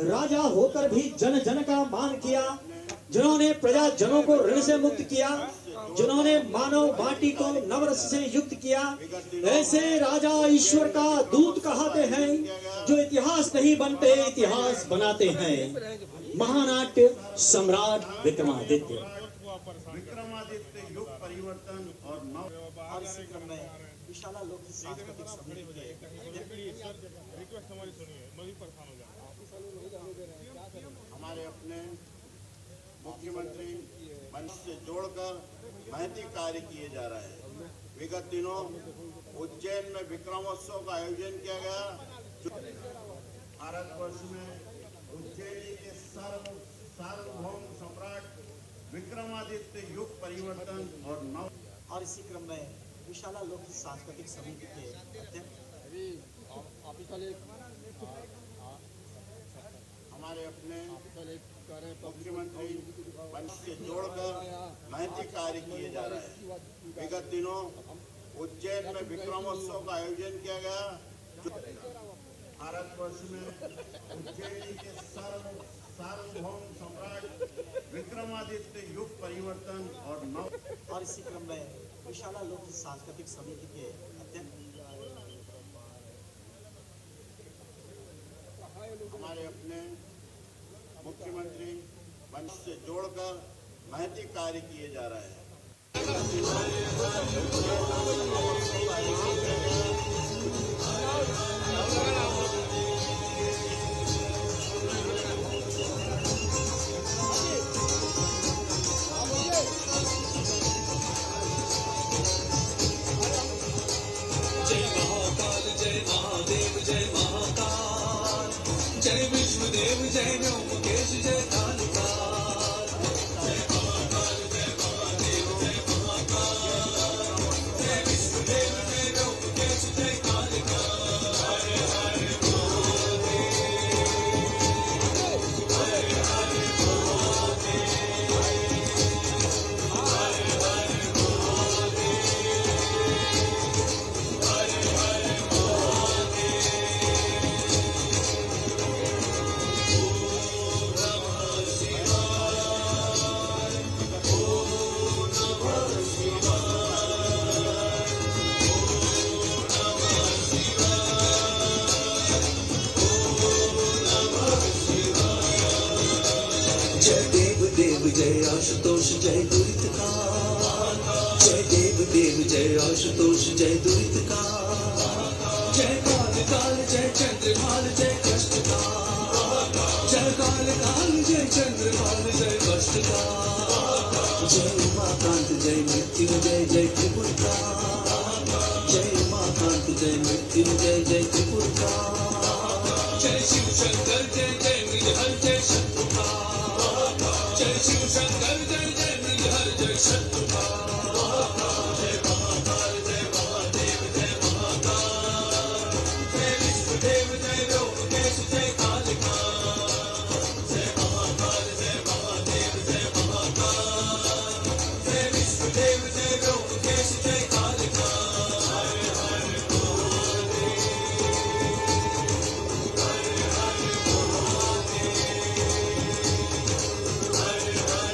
I: राजा होकर भी जन जन का मान किया, जिन्होंने प्रजा जनों को ऋण से मुक्त किया, जिन्होंने मानव माटी को नवरस से युक्त किया, ऐसे राजा ईश्वर का दूत कहते हैं, जो इतिहास नहीं बनते इतिहास बनाते हैं। महानाट्य सम्राट विक्रमादित्य।
F: युग परिवर्तन
E: और इसी क्रम में विशाला लोक सांस्कृतिक समिति के
F: हमारे अपने मुख्यमंत्री मंच से जोड़कर महती कार्य किए जा रहे हैं। विगत दिनों उज्जैन में विक्रमोत्सव का आयोजन किया गया, भारतवर्ष में उज्जैन के सार्वभौम सम्राट विक्रमादित्य युग परिवर्तन
E: और इसी क्रम में विशाला लोक सांस्कृतिक समिति के अध्यक्ष
F: हमारे अपने मुख्यमंत्री मंच से जोड़कर महती कार्य किए जा रहे हैं। विगत दिनों उज्जैन में विक्रमोत्सव का आयोजन किया गया, भारतवर्ष में उज्जैन के सार्वभौम सम्राट विक्रमादित्य युग परिवर्तन
E: और इसी क्रम में विशाला लोक सांस्कृतिक समिति के अध्यक्ष
F: हमारे अपने मुख्यमंत्री मंच से जोड़कर महती कार्य किए जा रहे हैं।
J: जय आशुतोष जय दुरित का, जय देव देव जय आशुतोष जय दुरित का, जय काल काल जय चंद्रभाल जय कष्ट का, जय काल काल जय चंद्रभाल जय कष्ट का, जय उमाकांत जय मृत्युंजय जय त्रिपुर का, जय उमाकांत जय मृत्युंजय जय त्रिपुर का, जय शिव शंकर जय जय मृगहर जय शत्रु का, जय शिव शंकर जय जय मृगहर जय शत्रु का, जय महाकाल जय महादेव जय महाकाल, जय विष्णुदेव जय व्योमकेश जय कालिका, जय महाकाल जय महादेव जय महाकाल, जय विष्णुदेव जय व्योमकेश जय कालिका। हर हर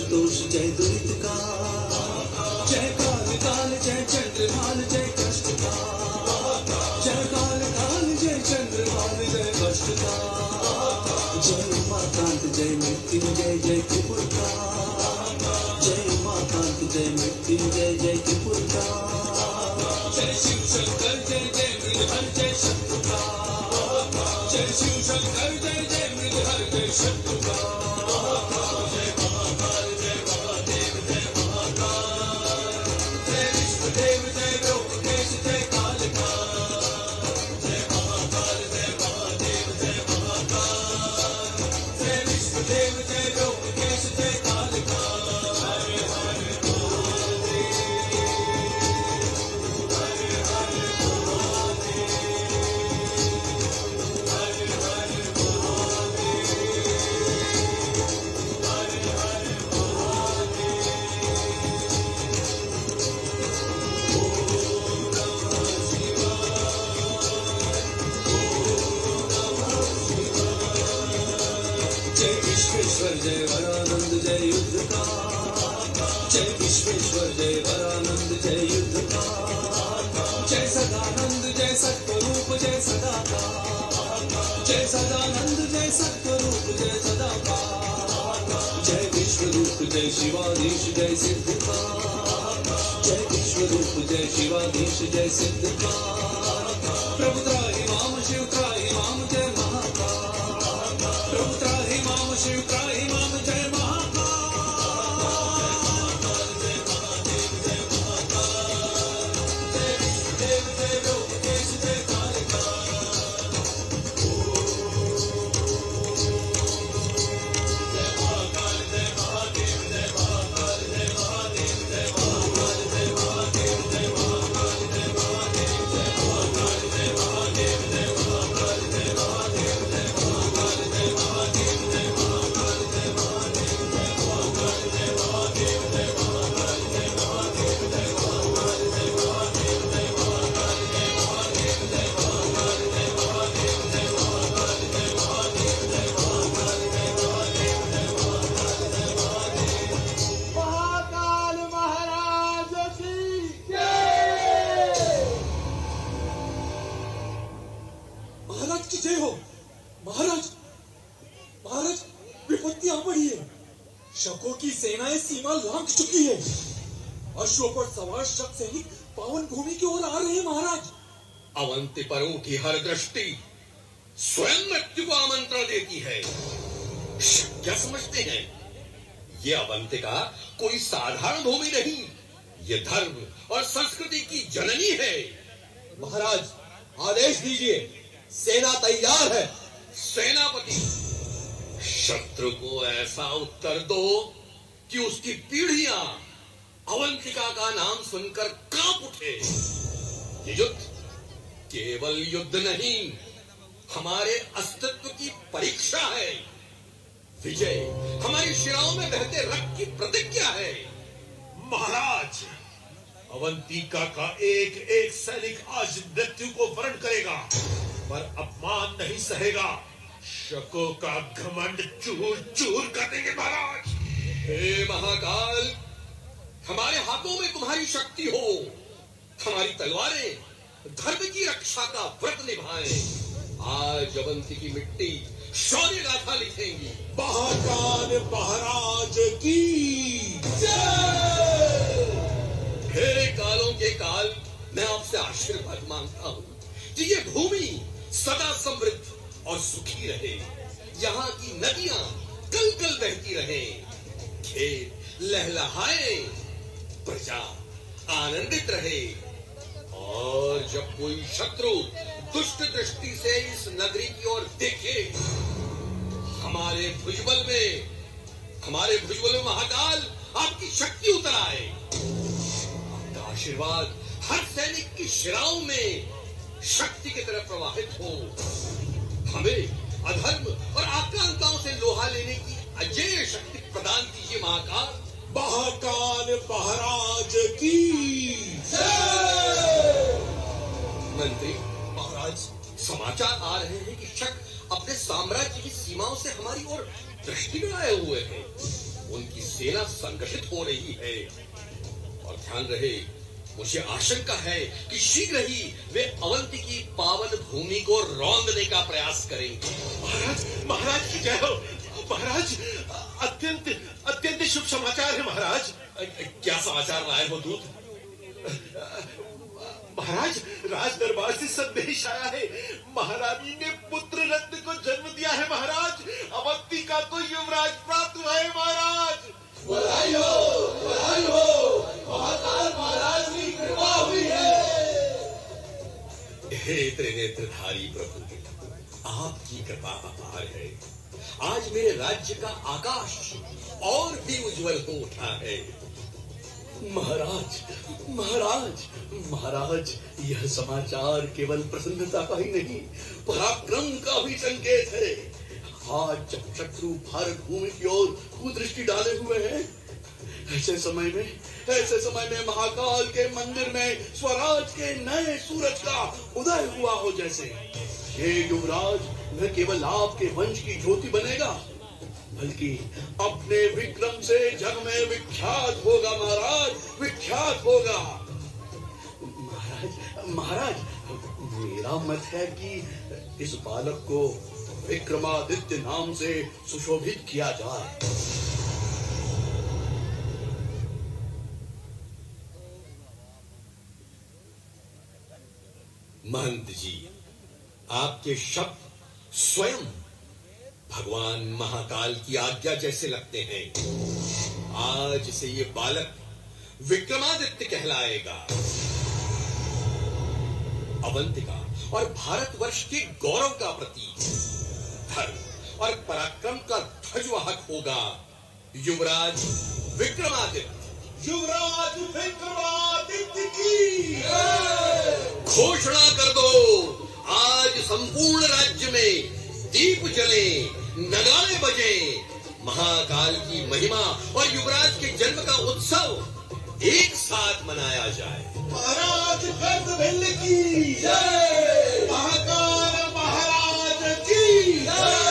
J: आशुतोष जय दुरित काल, जय काल काल जय चंद्रभाल जय कष्ट काल, जय काल काल जय चंद्रभाल जय कष्ट काल, जय उमाकांत जय मृत्युंजय जय त्रिपुर काल, जय उमाकांत जय मृत्युंजय जय त्रिपुर काल, जय शिव शंकर जय जय मृगहर जय शत्रु काल, जय शिव शंकर जय जय मृगहर जय शत्रु काल, जय महाकाल जय महादेव जय महाकाल, जय विश्वदेव जय ब्रह्मकेश जय कालकाल, जय महाकाल जय महादेव जय महाकाल, जय विश्वदेव जय ब्रह्मकेश जय कालकाल, हरे हरे जय विश्वेश्वर जय वरानंद जय युद्ध का, जय विश्वेश्वर जय वरानंद जय युद्ध का, जय सदानंद जय सत्वरूप जय सदा का, जय सदानंद जय सत्वरूप जय सदा का, जय विश्वरूप जय शिवाधीश जय सिद्ध का, जय विश्वरूप जय शिवाधीश जय सिद्ध का, प्रभु त्राहि माम शिव त्राहि माम जय महाकाल, प्रभु त्राहि माम शिव त्राहि माम जय महाकाल, जय महादेव जय महाकाल, जय विष्णुदेव जय ब्रह्मकेश जय कालकाल, जय महाकाल जय महादेव जय महाकाल, जय महादेव जय महाकाल, जय महादेव जय महाकाल, जय महादेव जय महाकाल, जय महादेव जय महाकाल, जय महादेव जय महाकाल, जय महादेव जय महाकाल, जय महादेव जय महाकाल, जय महादेव जय महाकाल, जय महादेव जय महाकाल, जय महादेव जय महाकाल, जय महादेव जय महाकाल, जय महादेव जय महाकाल, जय महादेव जय महाकाल, जय महादेव जय महाकाल, जय महादेव महाकाल महाराज की जय। महाराज की जय हो। महाराज महाराज विपत्ति आ पड़ी है, शकों की सेनाएं सीमा लांघ चुकी है, अश्वों पर सवार शक सैनिक पावन भूमि की ओर आ रहे हैं। महाराज
K: अवंतिपरों की हर दृष्टि स्वयं मृत्यु को आमंत्रण देती है। क्या समझते हैं? ये अवंतिका कोई साधारण भूमि नहीं, ये धर्म और संस्कृति की जननी है।
L: महाराज आदेश दीजिए, सेना तैयार है।
K: सेनापति, शत्रु को ऐसा उत्तर दो कि उसकी पीढ़ियां अवंतिका का नाम सुनकर कांप उठे। ये युद्ध केवल युद्ध नहीं, हमारे अस्तित्व की परीक्षा है। विजय हमारी शिराओं में बहते रक्त की प्रतिज्ञा है।
A: महाराज, अवंतिका का एक एक सैनिक आज मृत्यु को वरण करेगा, पर अपमान नहीं सहेगा। शकों का घमंड चूर चूर कर देंगे। महाराज,
K: हे महाकाल, हमारे हाथों में तुम्हारी शक्ति हो, हमारी तलवारें धर्म की रक्षा का व्रत निभाएं। आज अवंती की मिट्टी शौर्य गाथा लिखेंगी।
A: महाकाल महाराज की
K: जय। हे कालों के काल, मैं आपसे आशीर्वाद मांगता हूँ कि ये भूमि सदा समृद्ध और सुखी रहे, यहाँ की नदियां कल कल बहती रहे, खेत लहलहाए, प्रजा आनंदित रहे, और जब कोई शत्रु दुष्ट दृष्टि से इस नगरी की ओर देखे, हमारे भुजबल में महाकाल आपकी शक्ति उतर आए। आपका आशीर्वाद हर सैनिक की शिराओं में शक्ति की तरह प्रवाहित हो। हमें अधर्म और आकांक्षाओं से लोहा लेने की अजेय शक्ति प्रदान कीजिए। महाकाल
A: महाराज की
K: जय। मंत्री महाराज, समाचार आ रहे हैं कि शक अपने साम्राज्य की सीमाओं से हमारी ओर दृष्टि लगाए हुए हैं। उनकी सेना संगठित हो रही है। और ध्यान रहे, मुझे आशंका है कि शीघ्र ही वे अवंती की पावन भूमि को रौंदने का प्रयास करेंगे।
A: महाराज, महाराज की जय हो। महाराज, अत्यंत अत्यंत शुभ समाचार है महाराज।
K: क्या समाचार लाए हो दूत?
A: महाराज, राज दरबार से संदेश आया है। महारानी ने पुत्र रत्न को जन्म दिया है महाराज। अवंतिका को युवराज प्राप्त हुआ है महाराज।
L: बधाई हो, बधाई हो। महाकाल महाराज की कृपा हुई है।
K: हे त्रिनेत्रधारी प्रभु, आपकी कृपा अपार है। आज मेरे राज्य का आकाश और भी उज्जवल हो उठा है। महाराज, महाराज, महाराज, यह समाचार केवल प्रसन्नता का ही नहीं, पराक्रम का भी संकेत है। आज जब शत्रु भारत भूमि की ओर कुदृष्टि डाले हुए हैं, ऐसे समय में महाकाल के मंदिर में स्वराज के नए सूरज का उदय हुआ हो जैसे। ये युवराज न केवल आपके वंश की ज्योति बनेगा, बल्कि अपने विक्रम से जग में विख्यात होगा महाराज, विख्यात होगा। महाराज, मेरा मत है कि इस बालक को विक्रमादित्य नाम से सुशोभित किया जाए। महंत जी, आपके शब्द स्वयं भगवान महाकाल की आज्ञा जैसे लगते हैं। आज से ये बालक विक्रमादित्य कहलाएगा। अवंतिका और भारतवर्ष के गौरव का प्रतीक, धर्म और पराक्रम का ध्वजवाहक होगा युवराज विक्रमादित्य।
A: युवराज विक्रमादित्य की
K: घोषणा कर दो, आज संपूर्ण राज्य में दीप जले, नगाड़े बजे, महाकाल की महिमा और युवराज के जन्म का उत्सव एक साथ मनाया जाए।
A: महाराज भिल्ल की जय, महाकाल महाराज की जय।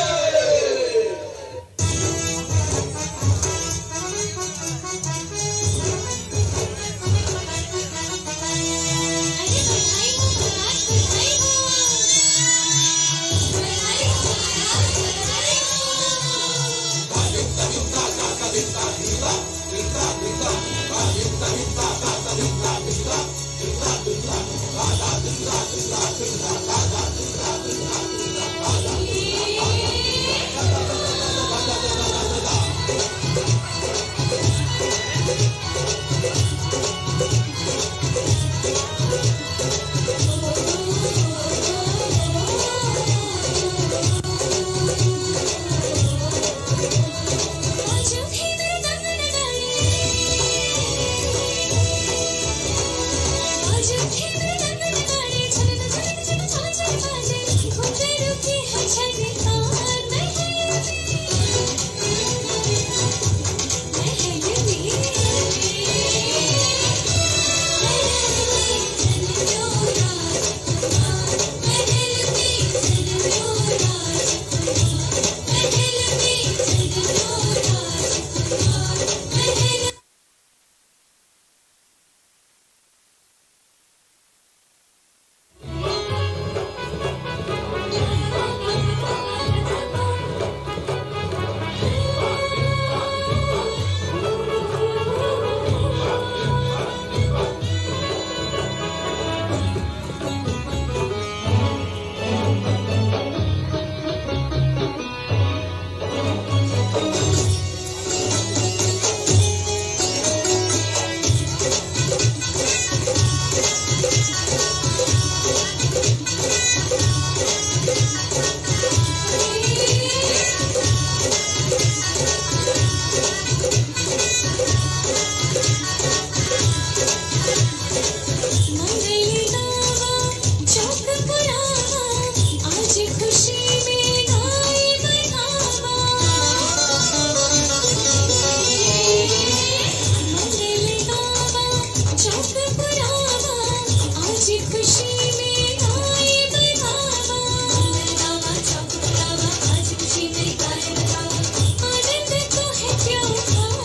M: आनंद तो है क्यों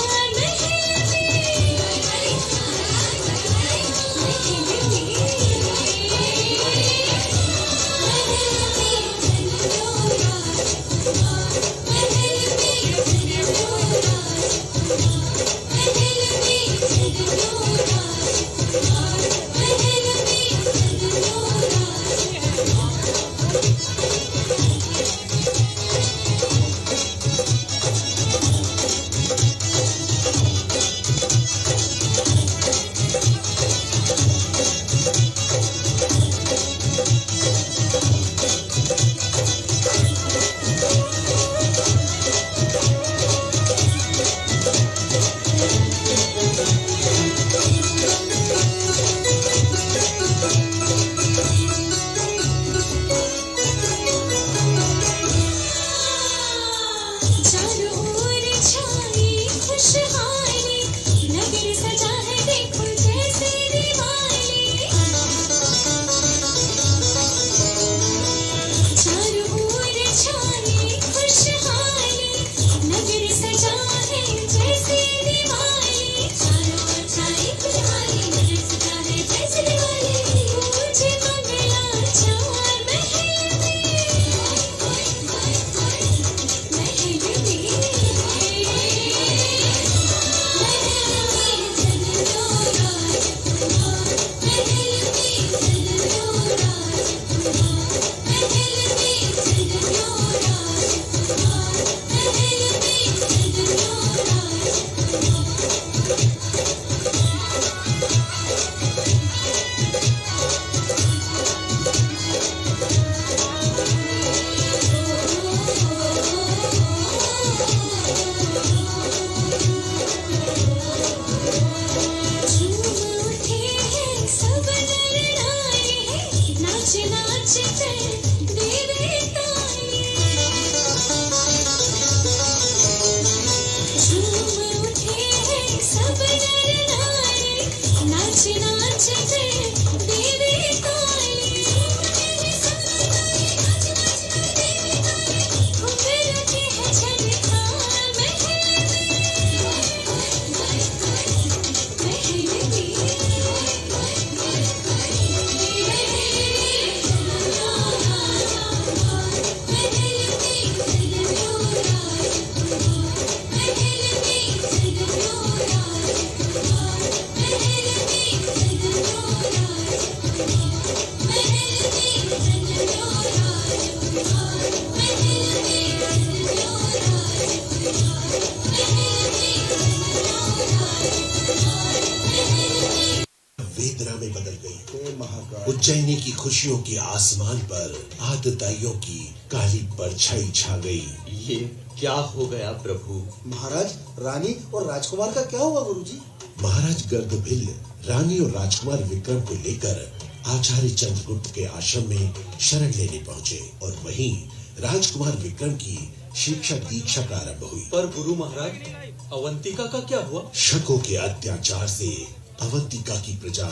M: जय महाकाल।
N: उज्जैनी की खुशियों के आसमान पर आतताइयों की काली परछाई छा गई।
K: ये क्या हो गया प्रभु?
M: महाराज, रानी और राजकुमार का क्या हुआ गुरुजी?
N: महाराज गर्दभिल्ल रानी और राजकुमार विक्रम को लेकर आचार्य चंद्रगुप्त के आश्रम में शरण लेने पहुँचे और वहीं राजकुमार विक्रम की शिक्षा दीक्षा प्रारंभ हुई।
K: पर गुरु महाराज, अवंतिका का क्या हुआ?
N: शकों के अत्याचार से अवंतिका की प्रजा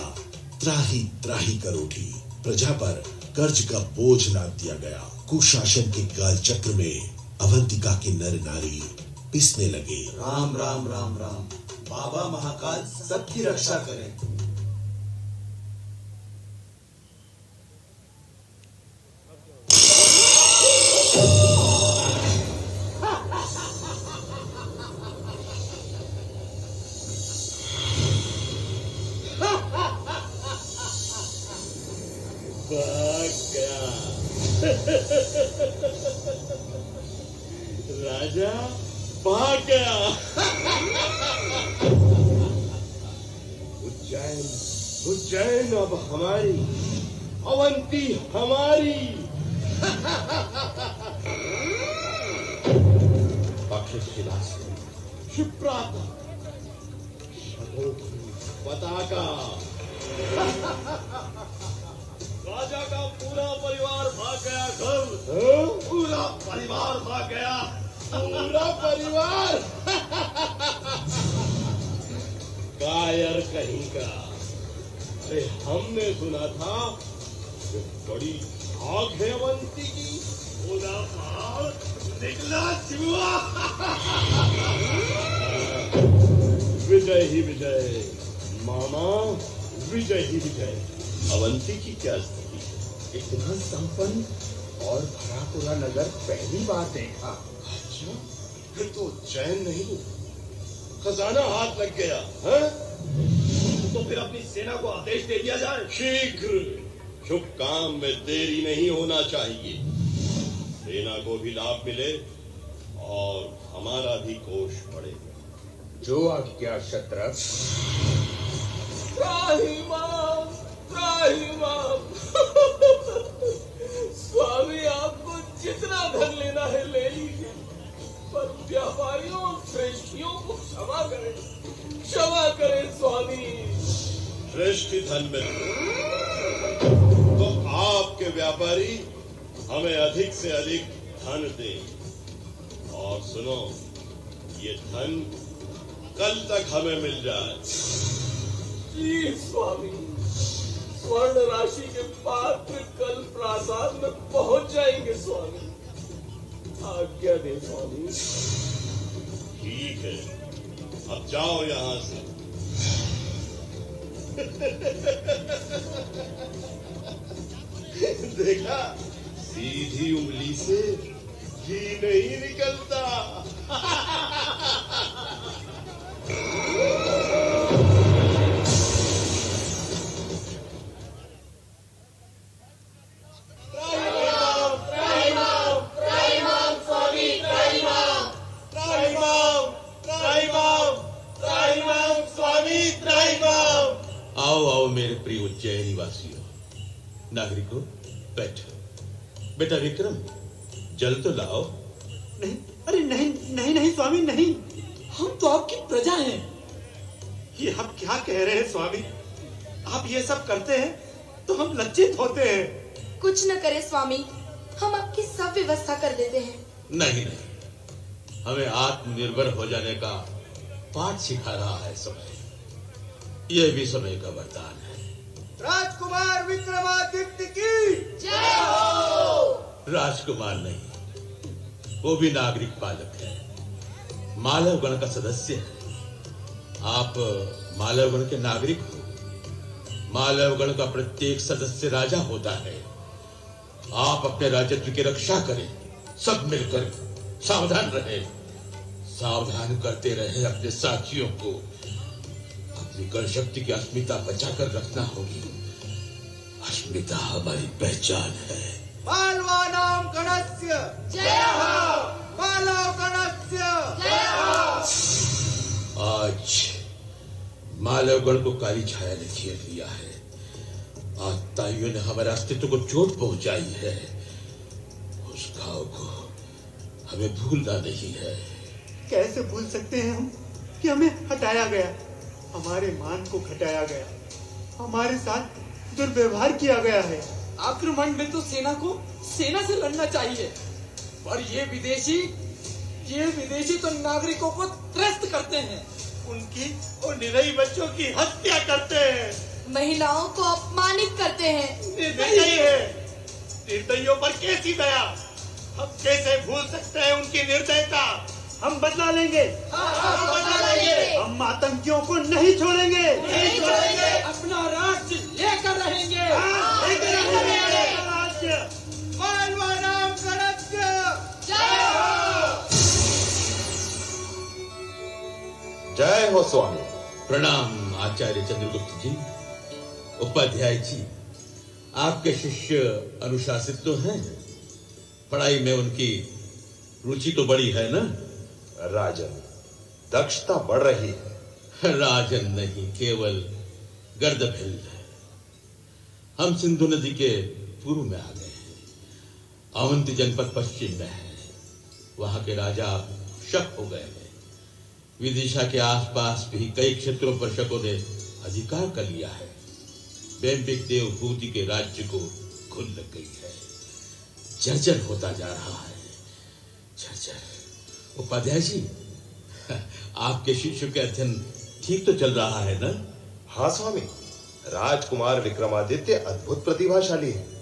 N: त्राही त्राही कर उठी। प्रजा पर कर्ज का बोझ लाद दिया गया। कुशासन के काल चक्र में अवंतिका के नर नारी पिसने लगे।
M: राम राम राम राम। बाबा महाकाल सबकी रक्षा करें।
L: राजा भाग गया। उज्जैन उज्जैन अब हमारी, अवंती हमारी। क्षिप्राता पताका, राजा का पूरा परिवार भाग गया घर। पूरा परिवार भाग गया। पूरा परिवार। कायर कहीं का। अरे हमने सुना था कि बड़ी आग है अवंती की। पूरा पहाड़ निकला चुआ। विजय ही विजय मामा, विजय ही विजय। अवंती की क्या स्थिति है? इतना संपन्न और भरा पूरा नगर पहली बार देखा। अच्छा, फिर तो चैन नहीं, खजाना हाथ लग गया है? तो फिर अपनी सेना को आदेश दे दिया जाए। शीघ्र। शुभ काम में देरी नहीं होना चाहिए। सेना को भी लाभ मिले और हमारा भी कोष बढ़े। जो आज्ञा शत्रप। स्वामी, आपको जितना धन लेना है ले लीजिए, पर व्यापारियों और श्रेष्ठियों को क्षमा करें, क्षमा करें स्वामी। श्रेष्ठ धन में तो आपके व्यापारी हमें अधिक से अधिक धन दें। और सुनो, ये धन कल तक हमें मिल जाए। जी स्वामी, स्वर्ण राशि के पात्र कल प्रासाद में पहुंच जाएंगे स्वामी। आज्ञा दे स्वामी। ठीक है, अब जाओ यहां से। देखा, सीधी उंगली से घी नहीं निकलता।
K: आओ आओ मेरे प्रिय उज्जैनी वासियों, नागरिकों, बैठो। बेटा विक्रम, जल तो लाओ।
E: नहीं, अरे नहीं नहीं नहीं स्वामी, नहीं। हम तो आपकी प्रजा हैं। ये हम क्या कह रहे हैं स्वामी? आप ये सब करते हैं तो हम लज्जित होते हैं।
O: कुछ न करे स्वामी, हम आपकी सब व्यवस्था कर देते हैं।
K: नहीं नहीं, हमें आत्मनिर्भर हो जाने का पाठ सिखा रहा है समय। यह भी समय का वरदान है।
L: राजकुमार विक्रमादित्य की
O: जय हो।
K: राजकुमार नहीं, वो भी नागरिक पालक है, मालवगण का सदस्य है। आप मालवगण के नागरिक हो। मालवगण का प्रत्येक सदस्य राजा होता है। आप अपने राजत्व की रक्षा करें, सब मिलकर सावधान रहे। सावधान करते रहे अपने साथियों को। अपनी गण शक्ति की अस्मिता बचाकर रखना होगी। अस्मिता हमारी पहचान है।
L: मालवानां गणस्य
O: जय हो।
L: मालव गणस्य
O: जय हो।
K: आज मालवगण को काली छाया ने घेर लिया है
A: आज ताइयों ने हमारे अस्तित्व को चोट पहुंचाई है। उस घाव को हमें भूलना नहीं है।
P: कैसे भूल सकते हैं हम कि हमें हटाया गया, हमारे मान को घटाया गया, हमारे साथ दुर्व्यवहार किया गया है।
L: आक्रमण में तो सेना को सेना से लड़ना चाहिए, पर ये विदेशी तो नागरिकों को त्रस्त करते हैं,
P: उनकी और निरही बच्चों की हत्या करते हैं,
O: महिलाओं को अपमानित करते हैं।
P: निर्दयी है। निर्दयियों पर कैसी दया, हम कैसे भूल सकते हैं उनकी निर्दयता। हम बदला लेंगे, हम आतंकियों को नहीं छोड़ेंगे,
L: अपना राज्य लेकर रहेंगे,
P: राज्य
L: बालवाराम गणज्ञ
A: जय हो स्वामी। प्रणाम आचार्य चंद्रगुप्त जी। उपाध्याय जी, आपके शिष्य अनुशासित तो हैं, पढ़ाई में उनकी रुचि तो बड़ी है ना?
Q: राजन, दक्षता बढ़ रही है।
A: राजन नहीं, केवल गर्दभेल है। हम सिंधु नदी के पूर्व में आ गए हैं। अवंती जनपद पश्चिम में है। वहां के राजा शक हो गए हैं। विदिशा के आसपास भी कई क्षेत्रों पर शकों ने अधिकार कर लिया है। बेम्बिक देवभूति के राज्य को खुल लग गई है। जर्जर होता जा रहा है, जर्जर। उपाध्याय जी, आपके शिष्य के अध्ययन ठीक तो चल रहा है ना?
Q: हाँ स्वामी, राजकुमार विक्रमादित्य अद्भुत प्रतिभाशाली है।